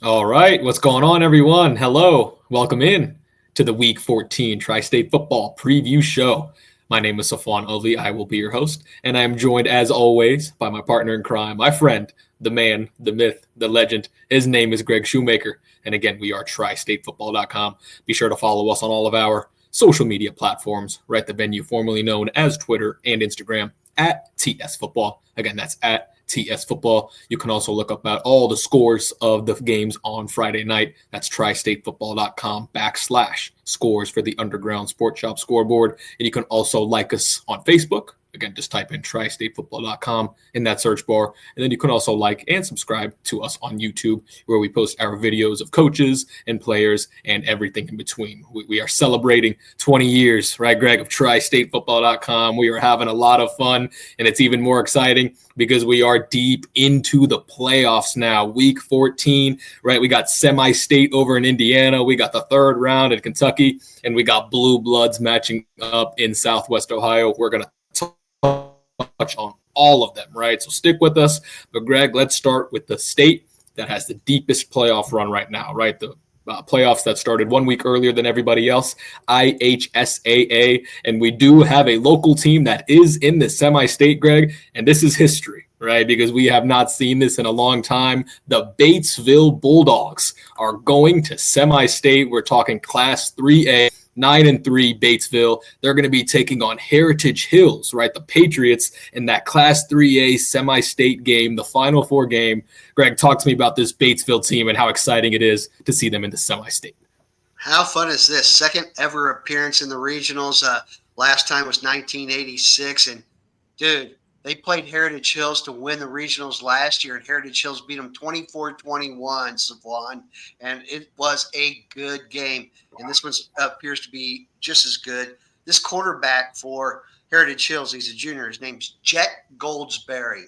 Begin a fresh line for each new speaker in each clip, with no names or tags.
All right, what's going on, everyone? Hello, welcome in to the Week 14 Tri-State Football Preview Show. My name is Safwan Ali. I will be your host, and I am joined, as always, by my partner in crime, my friend, the man, the myth, the legend. His name is Greg Shoemaker, and again, we are tristatefootball.com. Be sure to follow us on all of our social media platforms, right? The venue formerly known as Twitter and Instagram at TS Football. Again, that's at TS Football. You can also look up at all the scores of the games on Friday night. That's tristatefootball.com/scores for the Underground Sports Shop scoreboard. And you can also like us on Facebook. Again, just type in tristatefootball.com in that search bar. And then you can also like and subscribe to us on YouTube, where we post our videos of coaches and players and everything in between. We are celebrating 20 years, right, Greg, of tristatefootball.com. We are having a lot of fun, and it's even more exciting because we are deep into the playoffs now. Week 14, right? We got semi-state over in Indiana. We got the third round in Kentucky, and we got Blue Bloods matching up in Southwest Ohio. We're going to touch on all of them, right? So stick with us. But Greg, let's start with the state that has the deepest playoff run right now, right? The playoffs that started 1 week earlier than everybody else, IHSAA. And we do have a local team that is in the semi-state, Greg, and this is history, right? Because we have not seen this in a long time. The Batesville Bulldogs are going to semi-state. We're talking Class 3A. 9-3 Batesville. They're going to be taking on Heritage Hills, right? The Patriots in that Class 3A semi-state game, the Final Four game. Greg, talk to me about this Batesville team and how exciting it is to see them in the semi-state.
How fun is this? Second ever appearance in the regionals. Last time was 1986. And, dude, they played Heritage Hills to win the regionals last year, and Heritage Hills beat them 24-21, Savon, and it was a good game. And this one appears to be just as good. This quarterback for Heritage Hills, he's a junior. His name's Jet Goldsberry.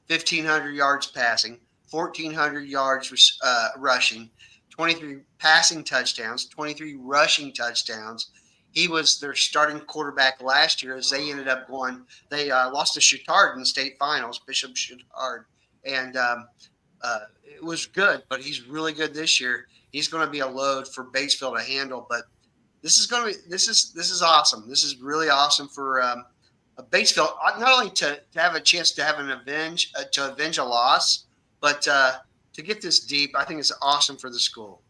1,500 yards passing, 1,400 yards rushing, 23 passing touchdowns, 23 rushing touchdowns. He was their starting quarterback last year as they ended up going. They lost to Chittard in the state finals, Bishop Chittard, and it was good. But he's really good this year. He's going to be a load for Batesville to handle. But this is awesome. This is really awesome for Batesville, not only to have a chance to have avenge a loss, but to get this deep. I think it's awesome for the school.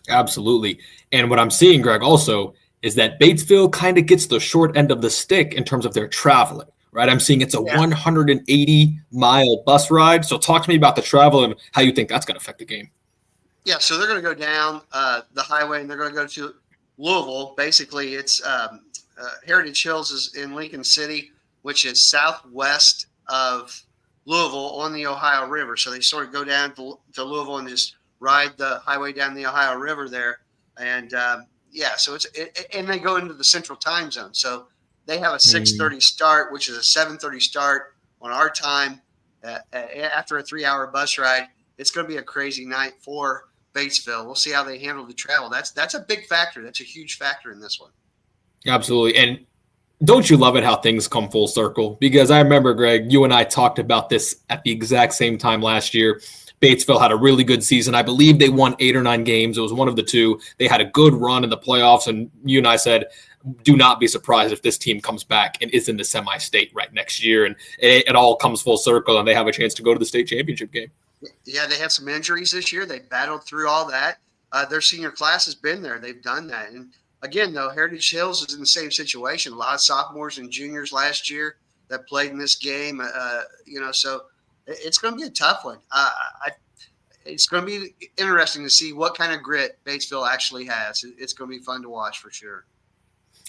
Absolutely. And what I'm seeing, Greg, also is that Batesville kind of gets the short end of the stick in terms of their traveling, right? I'm seeing it's a 180-mile bus ride. So talk to me about the travel and how you think that's going to affect the game.
Yeah, so they're going to go down the highway, and they're going to go to Louisville. Basically, it's Heritage Hills is in Lincoln City, which is southwest of Louisville on the Ohio River. So they sort of go down to Louisville and just ride the highway down the Ohio River there. And so and they go into the central time zone. So they have a 6:30 start, which is a 7:30 start on our time after a 3-hour bus ride. It's going to be a crazy night for Batesville. We'll see how they handle the travel. That's a big factor. That's a huge factor in this one.
Absolutely. And don't you love it how things come full circle? Because I remember, Greg, you and I talked about this at the exact same time last year. Batesville had a really good season. I believe they won 8 or 9 games. It was one of the two. They had a good run in the playoffs, and you and I said, do not be surprised if this team comes back and is in the semi-state right next year, and it all comes full circle, and they have a chance to go to the state championship game.
Yeah, they had some injuries this year. They battled through all that. Their senior class has been there. They've done that. And, again, though, Heritage Hills is in the same situation. A lot of sophomores and juniors last year that played in this game, so – it's going to be a tough one. It's going to be interesting to see what kind of grit Batesville actually has. It's going to be fun to watch for sure.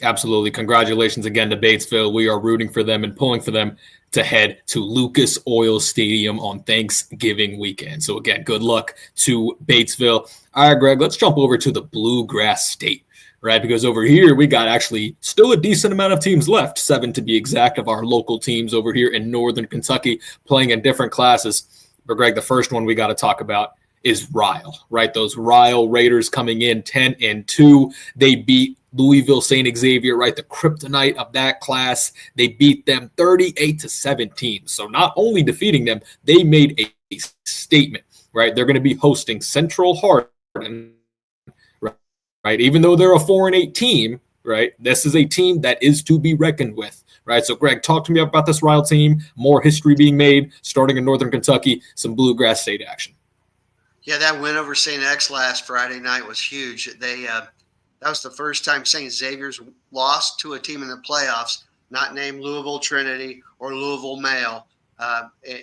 Absolutely. Congratulations again to Batesville. We are rooting for them and pulling for them to head to Lucas Oil Stadium on Thanksgiving weekend. So, again, good luck to Batesville. All right, Greg, let's jump over to the Bluegrass State. Right, because over here we got actually still a decent amount of teams left, 7 to be exact, of our local teams over here in Northern Kentucky playing in different classes. But Greg, the first one we got to talk about is Ryle, right? Those Ryle Raiders coming in 10-2. They beat Louisville St. Xavier, right? The kryptonite of that class. They beat them 38-17. So not only defeating them, they made a statement. right? They're going to be hosting Central Hardin, right? Even though they're a 4-8 team, right? This is a team that is to be reckoned with, right? So, Greg, talk to me about this Ryle team. More history being made, starting in Northern Kentucky, some Bluegrass State action.
Yeah, that win over St. X last Friday night was huge. That was the first time St. Xavier's lost to a team in the playoffs, not named Louisville Trinity or Louisville Male,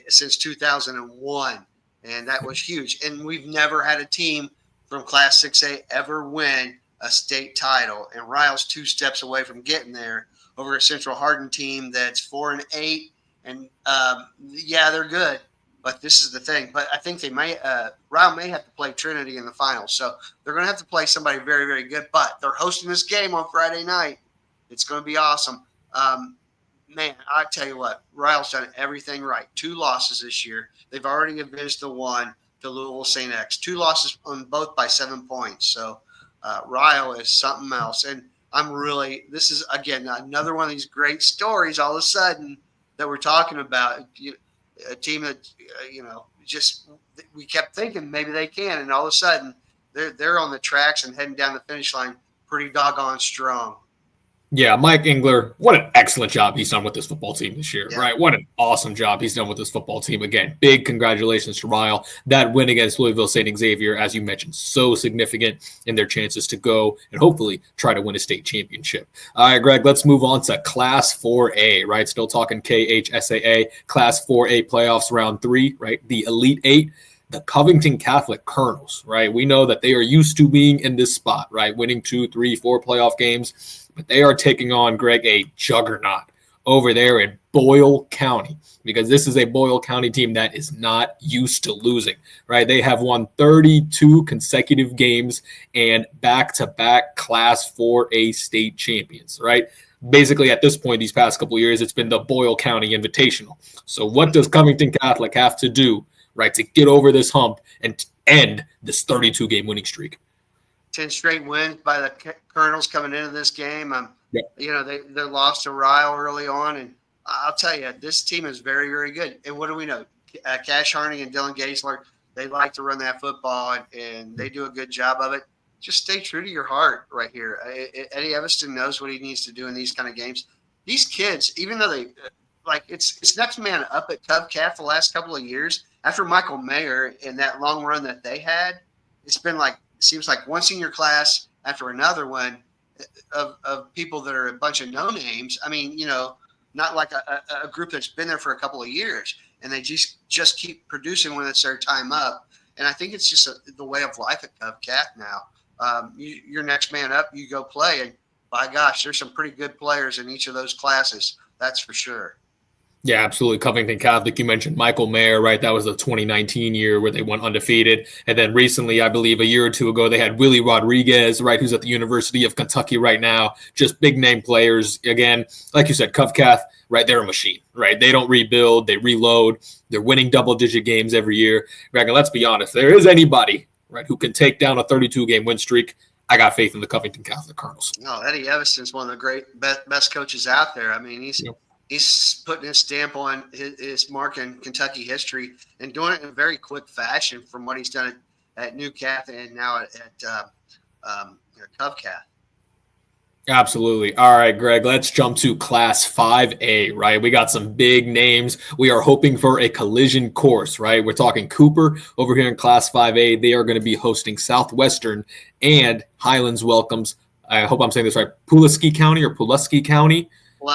since 2001. And that was huge. And we've never had a team from Class 6A ever win a state title. And Ryle's 2 steps away from getting there over a Central Hardin team that's 4-8. And yeah, they're good. But this is the thing. But I think Ryle may have to play Trinity in the finals. So they're going to have to play somebody very, very good. But they're hosting this game on Friday night. It's going to be awesome. Man, I tell you what, Ryle's done everything right. 2 losses this year. They've already avenged the one to Louisville St. X. 2 losses on both by 7 points. So Ryle is something else. And this is, again, another one of these great stories all of a sudden that we're talking about. A team that, just we kept thinking maybe they can. And all of a sudden they're on the tracks and heading down the finish line pretty doggone strong.
Yeah, Mike Engler, what an excellent job he's done with this football team this year,
Yeah.
right? What an awesome job he's done with this football team. Again, big congratulations to Ryle. That win against Louisville St. Xavier, as you mentioned, so significant in their chances to go and hopefully try to win a state championship. All right, Greg, let's move on to Class 4A, right? Still talking KHSAA, Class 4A playoffs round 3, right? The Elite 8. The Covington Catholic Colonels, right? We know that they are used to being in this spot, right? Winning 2, 3, 4 playoff games, but they are taking on, Greg, a juggernaut over there in Boyle County, because this is a Boyle County team that is not used to losing, right? They have won 32 consecutive games and back-to-back Class 4A state champions, right? Basically, at this point, these past couple of years, it's been the Boyle County Invitational. So what does Covington Catholic have to do, right, to get over this hump and end this 32-game winning streak?
10 straight wins by the Colonels coming into this game.
Yep.
They lost to Ryle early on, and I'll tell you, this team is very, very good. And what do we know? Cash Harning and Dylan Gaisler, they like to run that football, and they do a good job of it. Just stay true to your heart right here. Eddie Evanston knows what he needs to do in these kind of games. These kids, even though they it's next man up at Covcat the last couple of years. After Michael Mayer and that long run that they had, it's been seems like one senior class after another one of people that are a bunch of no names. I mean, not like a group that's been there for a couple of years, and they just keep producing when it's their time up. And I think it's just the way of life at Covcat now. You're next man up, you go play, and by gosh, there's some pretty good players in each of those classes. That's for sure.
Yeah, absolutely. Covington Catholic, you mentioned Michael Mayer, right? That was the 2019 year where they went undefeated. And then recently, I believe a year or two ago, they had Willie Rodriguez, right, who's at the University of Kentucky right now. Just big name players. Again, like you said, Covcath, right, they're a machine, right? They don't rebuild, they reload. They're winning double-digit games every year. Greg, and let's be honest, there is anybody, right, who can take down a 32-game win streak. I got faith in the Covington Catholic Colonels.
No, Eddie Evanston's one of the great best coaches out there. I mean, he's putting his stamp on his mark in Kentucky history and doing it in a very quick fashion from what he's done at Newcath and now at Covcath.
Absolutely. All right, Greg, let's jump to Class 5A, right? We got some big names. We are hoping for a collision course, right? We're talking Cooper over here in Class 5A. They are going to be hosting Southwestern, and Highlands welcomes, I hope I'm saying this right, Pulaski County. Pulaski.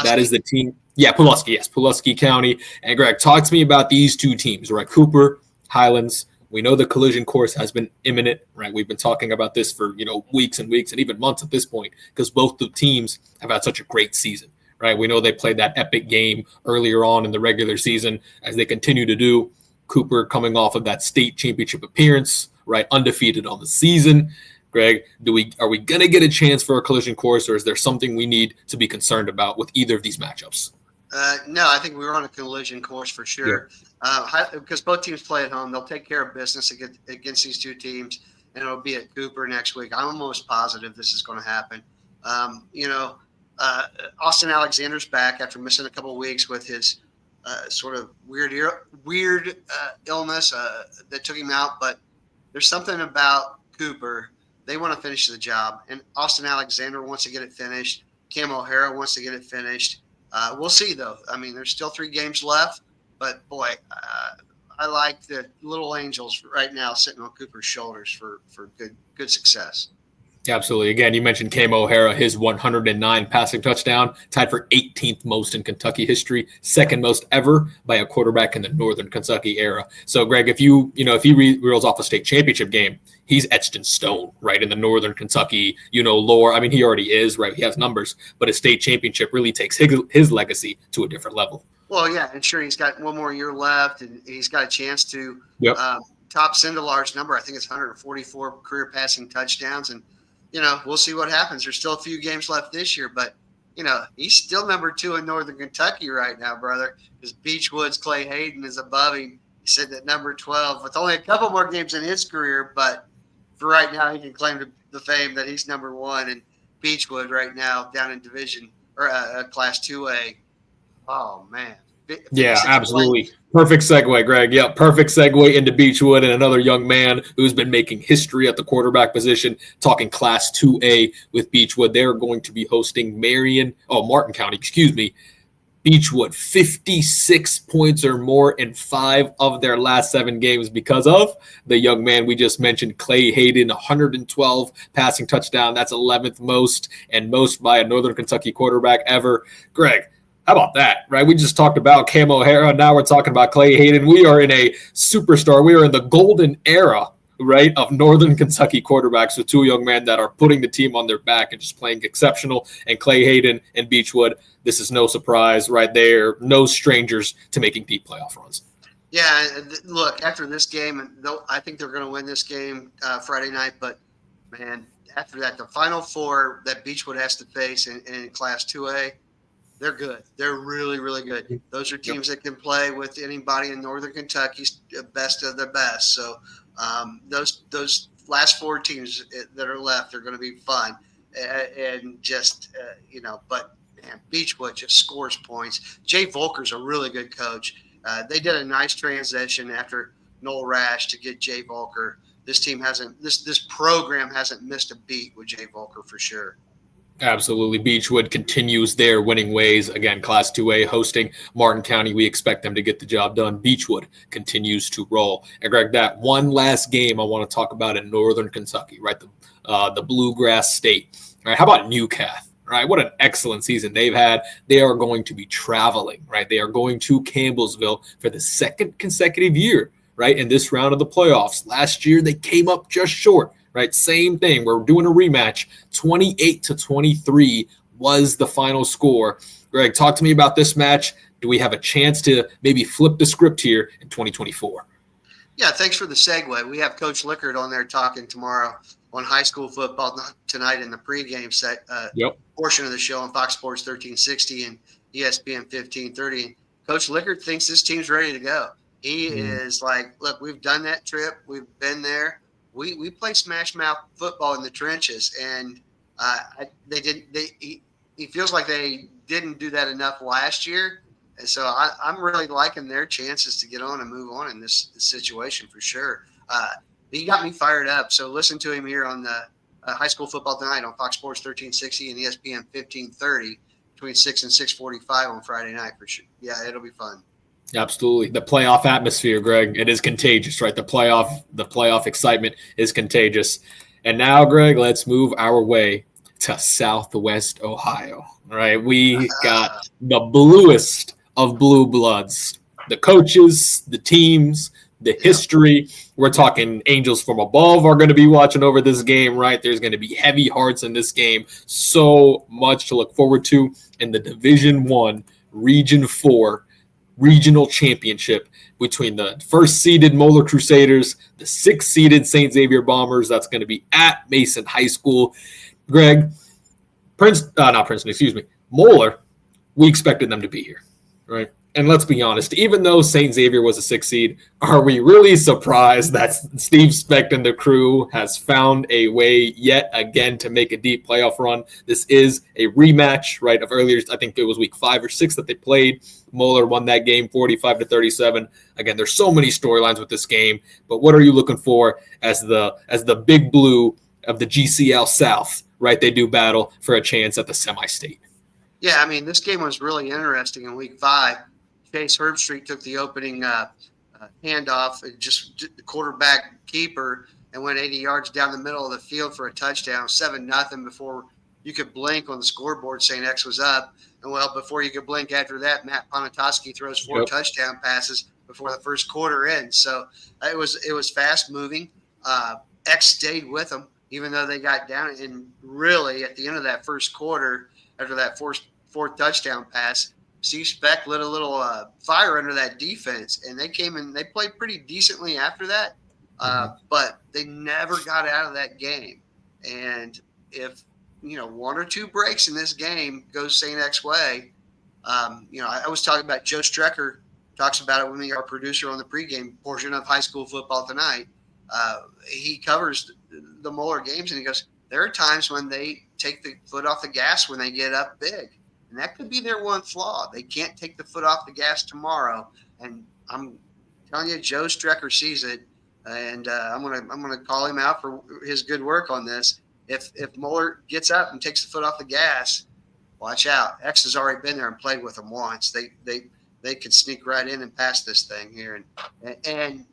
That is the team. Yeah, Pulaski, yes, Pulaski County. And Greg, talk to me about these two teams, right? Cooper, Highlands. We know the collision course has been imminent, right? We've been talking about this for, weeks and weeks and even months at this point, because both the teams have had such a great season, right? We know they played that epic game earlier on in the regular season, as they continue to do. Cooper coming off of that state championship appearance, right? Undefeated on the season. Greg, are we going to get a chance for a collision course, or is there something we need to be concerned about with either of these matchups?
No, I think we were on a collision course for sure. Yeah. Because both teams play at home. They'll take care of business against these two teams, and it'll be at Cooper next week. I'm almost positive this is going to happen. Austin Alexander's back after missing a couple of weeks with his sort of weird illness that took him out. But there's something about Cooper. They want to finish the job, and Austin Alexander wants to get it finished. Cam O'Hara wants to get it finished. We'll see, though. I mean, there's still 3 games left, but boy, I like the little angels right now sitting on Cooper's shoulders for good success.
Absolutely. Again, you mentioned Cam O'Hara, his 109 passing touchdown, tied for 18th most in Kentucky history, second most ever by a quarterback in the Northern Kentucky era. So, Greg, if he reels off a state championship game, he's etched in stone, right, in the Northern Kentucky, lore. I mean, he already is, right? He has numbers, but a state championship really takes his legacy to a different level.
Well, yeah, and sure, he's got one more year left, and he's got a chance to top Sindelar's number. I think it's 144 career passing touchdowns, and we'll see what happens. There's still a few games left this year, but, he's still number 2 in Northern Kentucky right now, brother, because Beechwood's Clay Hayden is above him. He's sitting at number 12 with only a couple more games in his career, but for right now, he can claim the fame that he's number 1, and Beechwood right now down in division or Class 2A. Oh, man.
Yeah, absolutely. Perfect segue, Greg. Yeah, perfect segue into Beechwood and another young man who's been making history at the quarterback position, talking Class 2A with Beechwood. They're going to be hosting Martin County, Beechwood, 56 points or more in 5 of their last 7 games because of the young man we just mentioned, Clay Hayden, 112 passing touchdown. That's 11th most and most by a Northern Kentucky quarterback ever. Greg, how about that, right? We just talked about Cam O'Hara. Now we're talking about Clay Hayden. We are in a superstar. We are in the golden era, right, of Northern Kentucky quarterbacks with 2 young men that are putting the team on their back and just playing exceptional. And Clay Hayden and Beechwood, this is no surprise, right? They're no strangers to making deep playoff runs.
Yeah, look, after this game, I think they're going to win this game Friday night. But, man, after that, the Final 4 that Beechwood has to face in Class 2A, they're good. They're really, really good. Those are teams that can play with anybody in Northern Kentucky's best of the best. So those last 4 teams that are left are going to be fun. And just, but man, Beechwood just scores points. Jay Volker's a really good coach. They did a nice transition after Noel Rash to get Jay Volker. This program hasn't missed a beat with Jay Volker for sure.
Absolutely. Beechwood continues their winning ways. Again, Class 2A hosting Martin County. We expect them to get the job done. Beechwood continues to roll. And Greg, that one last game I want to talk about in Northern Kentucky, right? The Bluegrass State. All right. How about Newcath? Right. What an excellent season they've had. They are going to be traveling, right? They are going to Campbellsville for the 2nd consecutive year, right? In this round of the playoffs. Last year, they came up just short. Right, same thing. We're doing a rematch. 28-23 was the final score. Greg, talk to me about this match. Do we have a chance to maybe flip the script here in 2024?
Yeah, thanks for the segue. We have Coach Lickard on there talking tomorrow on high school football, not tonight in the pregame portion of the show on Fox Sports 1360 and ESPN 1530. Coach Lickard thinks this team's ready to go. He is like, look, we've done that trip. We've been there. We play smash mouth football in the trenches, and he feels like they didn't do that enough last year, and so I'm really liking their chances to get on and move on in this situation for sure. He got me fired up, so listen to him here on the high school football tonight on Fox Sports 1360 and ESPN 1530 between 6 and 6:45 on Friday night for sure. Yeah, it'll be fun.
Absolutely. The playoff atmosphere, Greg, it is contagious, right? The playoff excitement is contagious. And now, Greg, let's move our way to Southwest Ohio, right? We got the bluest of blue bloods, the coaches, the teams, the history. We're talking angels from above are going to be watching over this game, right? There's going to be heavy hearts in this game. So much to look forward to in the Division I, Region 4 regional championship between the 1st-seeded Moeller Crusaders, the 6th-seeded St. Xavier Bombers. That's going to be at Mason High School. Greg, Moeller, we expected them to be here, right? And let's be honest, even though St. Xavier was a 6 seed, are we really surprised that Steve Specht and the crew has found a way yet again to make a deep playoff run? This is a rematch, right, of earlier, I think it was week 5 or 6 that they played. Moeller won that game 45-37. Again, there's so many storylines with this game, but what are you looking for as the big blue of the GCL South, right? They do battle for a chance at the semi-state.
Yeah, I mean, this game was really interesting in week 5. Chase Herbstreit took the opening handoff, just the quarterback keeper, and went 80 yards down the middle of the field for a touchdown, 7-0 before you could blink on the scoreboard saying X was up. And well, before you could blink after that, Matt Ponatoski throws 4 touchdown passes before the first quarter ends. So it was fast moving. X stayed with them, even though they got down. And really, at the end of that first quarter, after that fourth touchdown pass, Steve Specht lit a little fire under that defense, and they came in. They played pretty decently after that, but they never got out of that game. And if 1 or 2 breaks in this game goes St. X way, I was talking about Joe Strecker talks about it with me, our producer on the pregame portion of High School Football Tonight. He covers the Moeller games, and he goes, there are times when they take the foot off the gas when they get up big. And that could be their one flaw. They can't take the foot off the gas tomorrow. And I'm telling you, Joe Strecker sees it. And I'm gonna call him out for his good work on this. If Moeller gets up and takes the foot off the gas, watch out. X has already been there and played with them once. They could sneak right in and pass this thing here and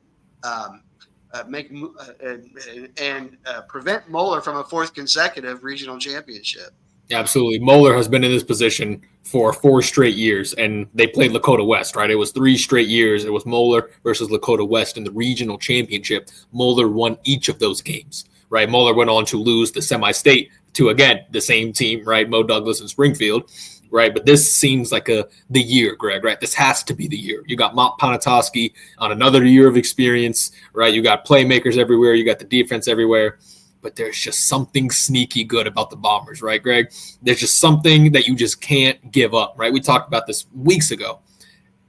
prevent Moeller from a 4th consecutive regional championship.
Absolutely. Moeller has been in this position for 4 straight years, and they played Lakota West, right? It was 3 straight years. It was Moeller versus Lakota West in the regional championship. Moeller won each of those games, right? Moeller went on to lose the semi-state to, again, the same team, right? Mo Douglas and Springfield, right? But this seems like the year, Greg, right? This has to be the year. You got Mont Ponatoski on another year of experience, right? You got playmakers everywhere. You got the defense everywhere. But there's just something sneaky good about the Bombers, right, Greg? There's just something that you just can't give up, right? We talked about this weeks ago.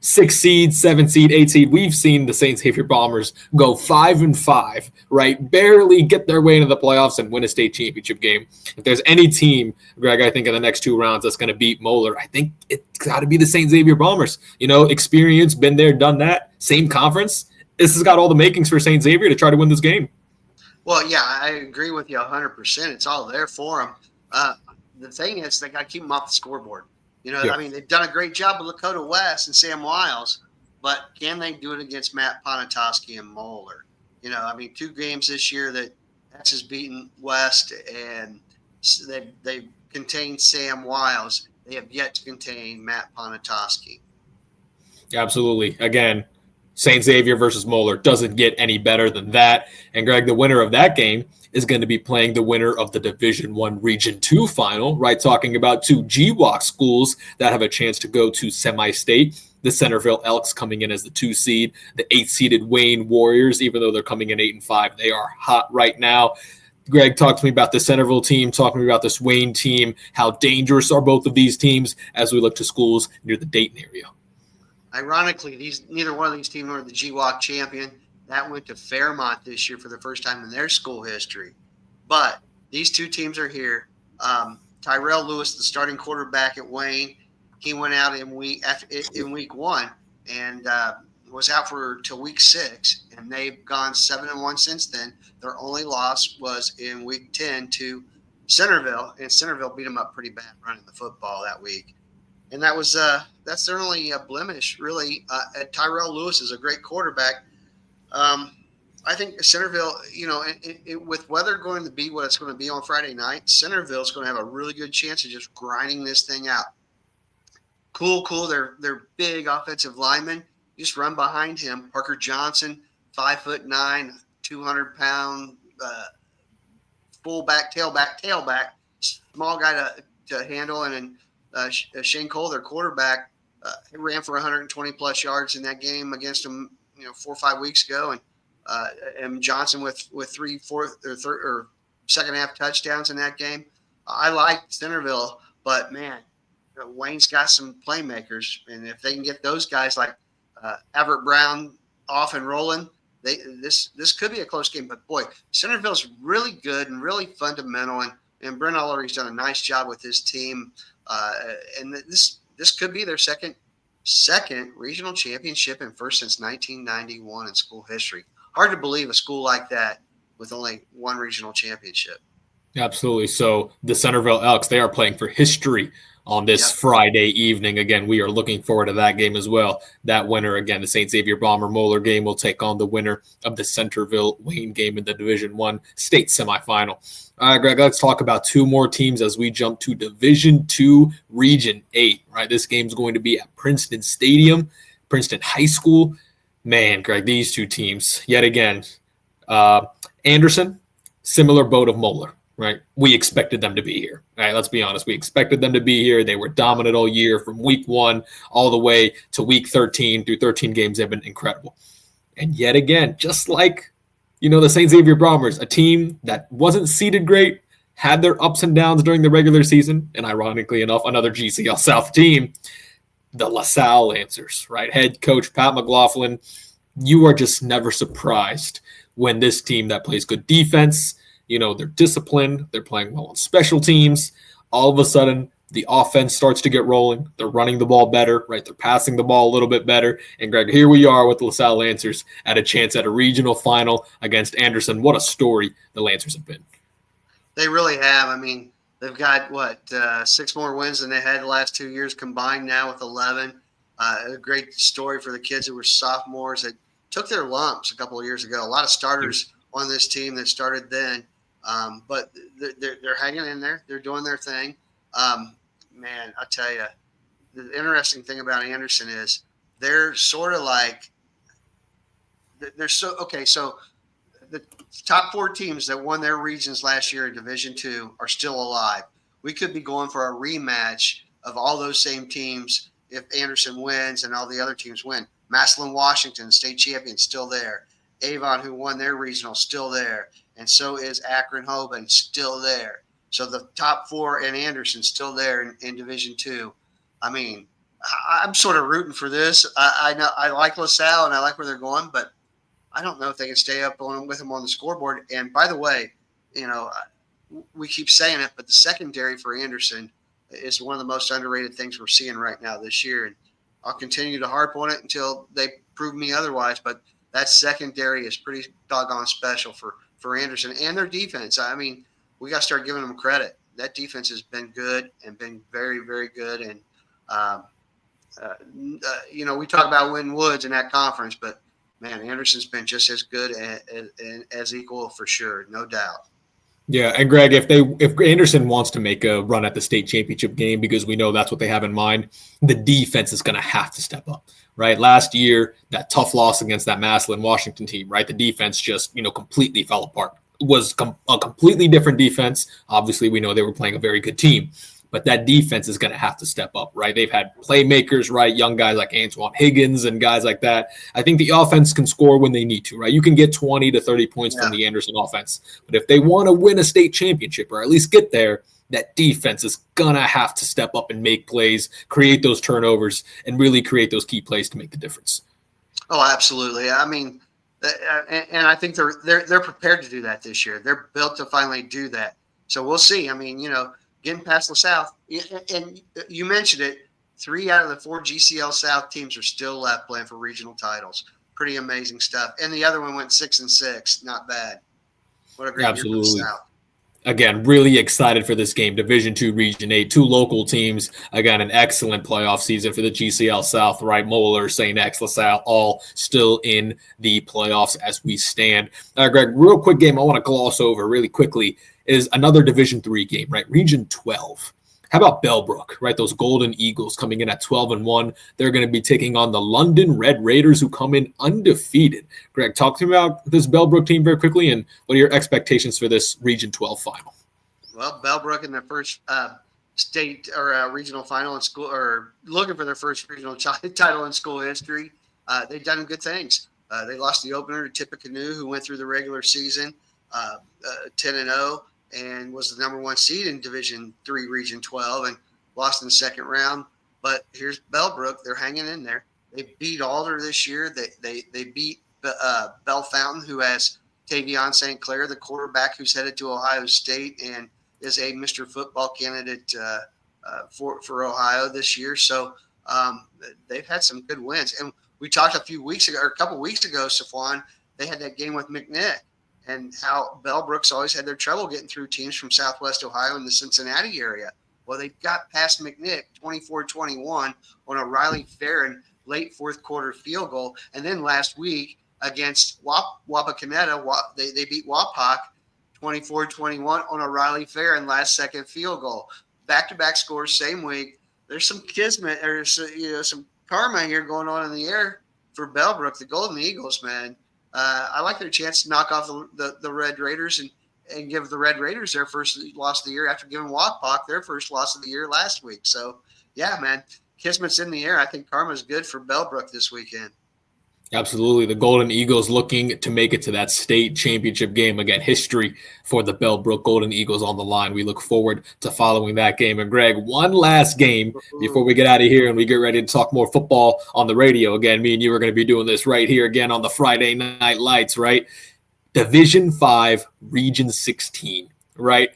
6 seed, 7 seed, 8 seed. We've seen the St. Xavier Bombers go 5-5, right? Barely get their way into the playoffs and win a state championship game. If there's any team, Greg, I think in the next 2 rounds that's going to beat Moeller, I think it's got to be the St. Xavier Bombers. Experience, been there, done that, same conference. This has got all the makings for St. Xavier to try to win this game.
Well, yeah, I agree with you 100%. It's all there for them. The thing is, they got to keep them off the scoreboard. I mean, they've done a great job with Lakota West and Sam Wiles, but can they do it against Matt Ponatoski and Moeller? I mean, 2 games this year that X has beaten West, and they've contained Sam Wiles. They have yet to contain Matt Ponatoski.
Absolutely. Again, St. Xavier versus Moeller doesn't get any better than that. And Greg, the winner of that game is going to be playing the winner of the Division I Region 2 final, right? Talking about 2 GWOC schools that have a chance to go to semi-state. The Centerville Elks coming in as the 2 seed, the 8-seeded Wayne Warriors, even though they're coming in 8-5, they are hot right now. Greg, talk to me about the Centerville team, talk to me about this Wayne team. How dangerous are both of these teams as we look to schools near the Dayton area?
Ironically, neither one of these teams were the GWOC champion. That went to Fairmont this year for the first time in their school history. But these 2 teams are here. Tyrell Lewis, the starting quarterback at Wayne, he went out in week 1 and was out till week 6, and they've gone 7-1 since then. Their only loss was in week 10 to Centerville, and Centerville beat them up pretty bad running the football that week. And that's their only blemish, really. Tyrell Lewis is a great quarterback. I think Centerville, with weather going to be what it's going to be on Friday night, Centerville is going to have a really good chance of just grinding this thing out. Cool. They're big offensive linemen. You just run behind him. Parker Johnson, 5'9", 200-pound fullback, tailback, small guy to handle, and then Shane Cole, their quarterback, ran for 120-plus yards in that game against them, 4 or 5 weeks ago, and Johnson with 3, 4, or second half touchdowns in that game. I like Centerville, but man, Wayne's got some playmakers, and if they can get those guys like Everett Brown off and rolling, this could be a close game. But boy, Centerville's really good and really fundamental, and Brent Ullery's done a nice job with his team. And this could be their second regional championship and first since 1991 in school history. Hard to believe a school like that with only one regional championship.
Absolutely. So the Centerville Elks, they are playing for history on this
Yep.
Friday evening. Again, we are looking forward to that game as well. That winner, again, the St. Xavier Bomber Moeller game will take on the winner of the Centerville Wayne game in the Division I state semifinal. All right, Greg, let's talk about two more teams as we jump to Division II, Region 8. Right, this game's going to be at Princeton Stadium, Princeton High School. Man, Greg, these two teams, yet again, Anderson, similar boat of Moeller. Right, we expected them to be here. Right, let's be honest. We expected them to be here. They were dominant all year from week 1 all the way to week 13. Through 13 games, they've been incredible. And yet again, just like the St. Xavier Bombers, a team that wasn't seeded great, had their ups and downs during the regular season, and ironically enough, another GCL South team, the LaSalle Lancers. Right, head coach Pat McLaughlin. You are just never surprised when this team that plays good defense. They're disciplined. They're playing well on special teams. All of a sudden, the offense starts to get rolling. They're running the ball better, right? They're passing the ball a little bit better. And, Greg, here we are with the LaSalle Lancers at a chance at a regional final against Anderson. What a story the Lancers have been.
They really have. I mean, they've got, 6 more wins than they had the last 2 years combined now with 11. A great story for the kids who were sophomores that took their lumps a couple of years ago. A lot of starters on this team that started then. But they're hanging in there. They're doing their thing. Man, I tell you, the interesting thing about Anderson is they're sort of like they're so okay. So the top 4 teams that won their regions last year in Division II are still alive. We could be going for a rematch of all those same teams if Anderson wins and all the other teams win. Massillon, Washington, state champion, still there. Avon, who won their regional, still there. And so is Akron Hoban, still there. So the top 4 and Anderson still there in Division II. I mean, I'm sort of rooting for this. I know I like LaSalle and I like where they're going, but I don't know if they can stay up with them on the scoreboard. And by the way, we keep saying it, but the secondary for Anderson is one of the most underrated things we're seeing right now this year. And I'll continue to harp on it until they prove me otherwise. But that secondary is pretty doggone special for Anderson and their defense. I mean, we got to start giving them credit. That defense has been good and been very, very good. And, we talk about Wynn Woods in that conference, but, man, Anderson's been just as good as equal for sure, no doubt.
Yeah, and Greg, if Anderson wants to make a run at the state championship game, because we know that's what they have in mind, the defense is going to have to step up, right? Last year, that tough loss against that Massillon Washington team, right? The defense just, completely fell apart. It was a completely different defense. Obviously, we know they were playing a very good team, but that defense is going to have to step up, right? They've had playmakers, right? Young guys like Antoine Higgins and guys like that. I think the offense can score when they need to, right? You can get 20 to 30 points from the Anderson offense. But if they want to win a state championship or at least get there, that defense is going to have to step up and make plays, create those turnovers, and really create those key plays to make the difference.
Oh, absolutely. I mean, and I think they're prepared to do that this year. They're built to finally do that. So we'll see. I mean, getting past the South, and you mentioned it, 3 out of the 4 GCL South teams are still left playing for regional titles. Pretty amazing stuff. And the other one went 6-6. Not bad. What a great year for the South.
Again, really excited for this game. Division II, Region 8, 2 local teams. Again, an excellent playoff season for the GCL South, right? Moeller, St. X, LaSalle, all still in the playoffs as we stand. Greg, real quick game I want to gloss over really quickly is another Division III game, right? Region 12. How about Bellbrook, right? Those Golden Eagles coming in at 12-1. They're going to be taking on the London Red Raiders, who come in undefeated. Greg, talk to me about this Bellbrook team very quickly, and what are your expectations for this Region 12 final?
Well, Bellbrook in their first state or regional final in school, or looking for their first regional title in school history. They've done good things. They lost the opener to Tippecanoe, who went through the regular season 10-0. And was the number 1 seed in Division III, Region 12. And lost in the second round. But here's Bellbrook. They're hanging in there. They beat Alder this year. They beat Bell Fountain, who has Tavion St. Clair, the quarterback who's headed to Ohio State and is a Mr. Football candidate for Ohio this year. So they've had some good wins. And we talked a couple weeks ago, Safwan, they had that game with McNick and how Bellbrook's always had their trouble getting through teams from Southwest Ohio and the Cincinnati area. Well, they got past McNick 24-21 on a Riley Farron late fourth quarter field goal. And then last week against Wapakoneta, they beat Wapak 24-21 on a Riley Farron last second field goal. Back-to-back scores same week. There's some kismet or some karma here going on in the air for Bellbrook, the Golden Eagles, man. I like their chance to knock off the Red Raiders and give the Red Raiders their first loss of the year after giving Wapak their first loss of the year last week. So, yeah, man, kismet's in the air. I think karma's good for Bellbrook this weekend.
Absolutely. The Golden Eagles looking to make it to that state championship game. Again, history for the Bellbrook Golden Eagles on the line. We look forward to following that game. And Greg, one last game before we get out of here and we get ready to talk more football on the radio. Again, me and you are going to be doing this right here again on the Friday Night Lights, right? Division 5, Region 16, right?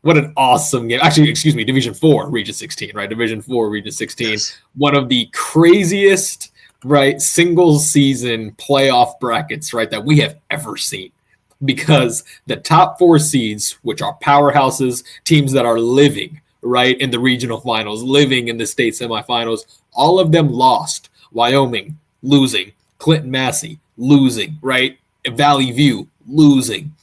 What an awesome game. Actually, excuse me, Division 4, Region 16, right? Division 4, Region 16. Yes. One of the craziest, right, single season playoff brackets, right, that we have ever seen, because the top 4 seeds, which are powerhouses, teams that are living, right, in the regional finals, living in the state semifinals, all of them lost. Wyoming losing, Clinton Massey losing, right, Valley View losing.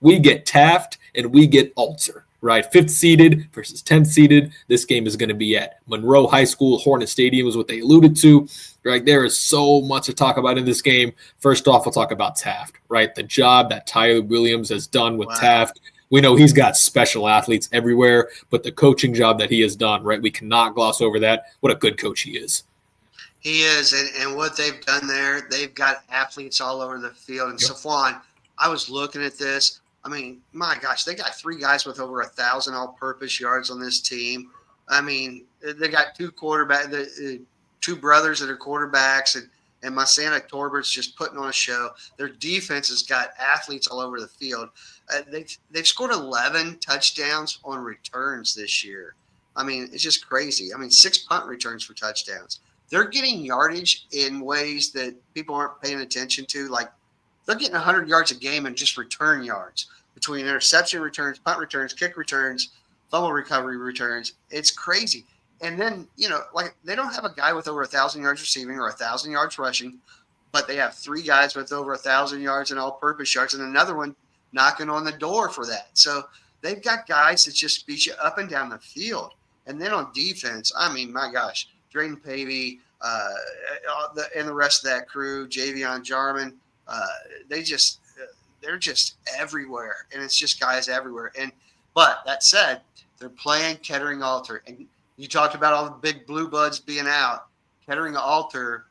We get Taft and we get Alter, right? 5th seeded versus 10th seeded. This game is going to be at Monroe High School. Hornet Stadium is what they alluded to, right? There is so much to talk about in this game. First off, we'll talk about Taft, right? The job that Tyler Williams has done with Taft. We know he's got special athletes everywhere, but the coaching job that he has done, right? We cannot gloss over that. What a good coach he is.
He is, and what they've done there, they've got athletes all over the field. And yep. Safwan, I was looking at this. I mean, my gosh, they got 3 guys with over 1,000 all-purpose yards on this team. I mean, they got 2 brothers that are quarterbacks, and Masana Torbert's just putting on a show. Their defense has got athletes all over the field. They've scored 11 touchdowns on returns this year. I mean, it's just crazy. I mean, 6 punt returns for touchdowns. They're getting yardage in ways that people aren't paying attention to. Like, they're getting 100 yards a game in just return yards between interception returns, punt returns, kick returns, fumble recovery returns. It's crazy. And then, like, they don't have a guy with over 1,000 yards receiving or 1,000 yards rushing, but they have 3 guys with over 1,000 yards and all-purpose yards and another one knocking on the door for that. So they've got guys that just beat you up and down the field. And then on defense, I mean, my gosh, Drayden Pavey, and the rest of that crew, Javion Jarman, they're just everywhere, and it's just guys everywhere. But that said, they're playing Kettering Alter, and you talked about all the big blue buds being out. Kettering Alter,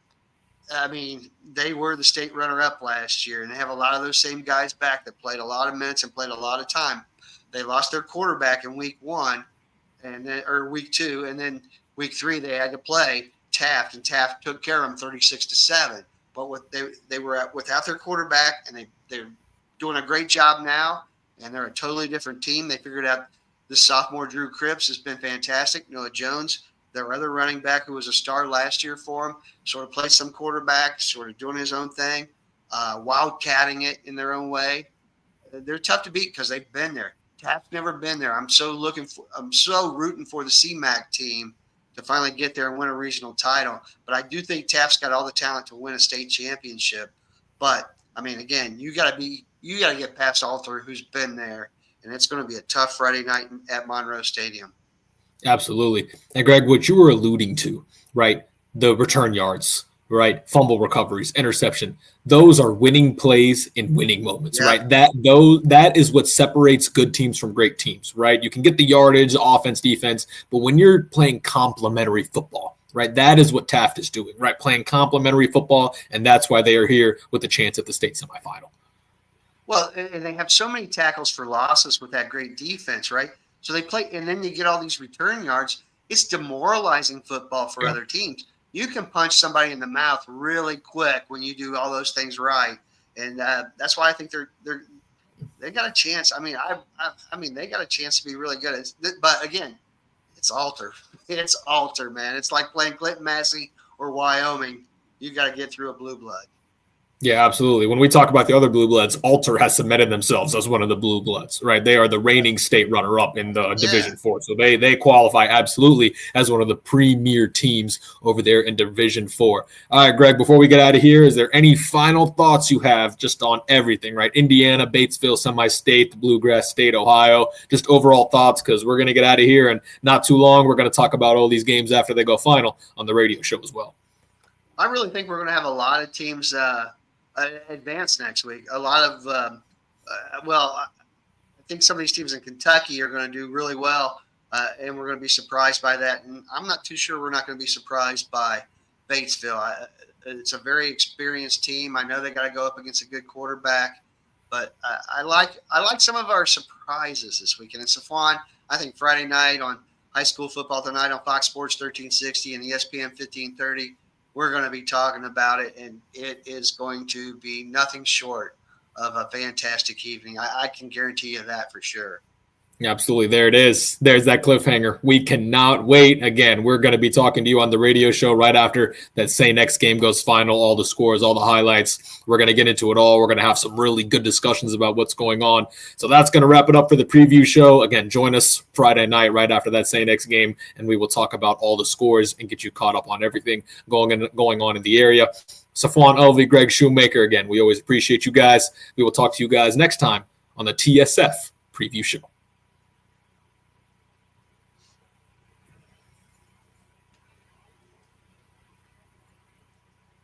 I mean, they were the state runner-up last year, and they have a lot of those same guys back that played a lot of minutes and played a lot of time. They lost their quarterback in week 1, or week 2, and then week 3 they had to play Taft, and Taft took care of them 36-7. But they were without their quarterback, and they're doing a great job now, and they're a totally different team. They figured out the sophomore Drew Cripps has been fantastic. Noah Jones, their other running back who was a star last year for them, sort of plays some quarterback, sort of doing his own thing, wildcatting it in their own way. They're tough to beat because they've been there. Taft's never been there. I'm so rooting for the CMAC team to finally get there and win a regional title. But I do think Taft's got all the talent to win a state championship. But I mean, again, you got to get past Alter, who's been there, and it's going to be a tough Friday night at Monroe Stadium.
Absolutely. And Greg, what you were alluding to, right? The return yards, right? Fumble recoveries, interception. Those are winning plays in winning moments, right? That is what separates good teams from great teams, right? You can get the yardage, offense, defense, but when you're playing complementary football, right? That is what Taft is doing, right? Playing complementary football, and that's why they are here with a chance at the state semifinal.
Well, and they have so many tackles for losses with that great defense, right? So they play, and then you get all these return yards. It's demoralizing football for
Yeah.
other teams. You can punch somebody in the mouth really quick when you do all those things right, and that's why I think they got a chance. I mean, they got a chance to be really good. But again, it's Alter. It's Alter, man. It's like playing Clinton Massey or Wyoming. You got to get through a blue blood.
Yeah, absolutely. When we talk about the other blue bloods, Alter has cemented themselves as one of the blue bloods, right? They are the reigning state runner-up in the Division 4. So they qualify absolutely as one of the premier teams over there in Division 4. All right, Greg, before we get out of here, is there any final thoughts you have just on everything, right? Indiana, Batesville, semi-state, the Bluegrass State, Ohio, just overall thoughts, because we're going to get out of here and not too long. We're going to talk about all these games after they go final on the radio show as well.
I really think we're going to have a lot of teams advance next week. A lot of, I think some of these teams in Kentucky are going to do really well, and we're going to be surprised by that. And I'm not too sure we're not going to be surprised by Batesville. It's a very experienced team. I know they got to go up against a good quarterback, but I like some of our surprises this weekend. And Safwan, I think Friday night on High School Football Tonight on Fox Sports 1360 and ESPN 1530. We're going to be talking about it, and it is going to be nothing short of a fantastic evening. I can guarantee you that for sure.
Absolutely. There it is. There's that cliffhanger. We cannot wait. Again, we're going to be talking to you on the radio show right after that Say Next game goes final, all the scores, all the highlights. We're going to get into it all. We're going to have some really good discussions about what's going on. So that's going to wrap it up for the preview show. Again, join us Friday night right after that Say Next game, and we will talk about all the scores and get you caught up on everything going on in the area. Safwan Elvey, Greg Shoemaker. Again, we always appreciate you guys. We will talk to you guys next time on the TSF preview show.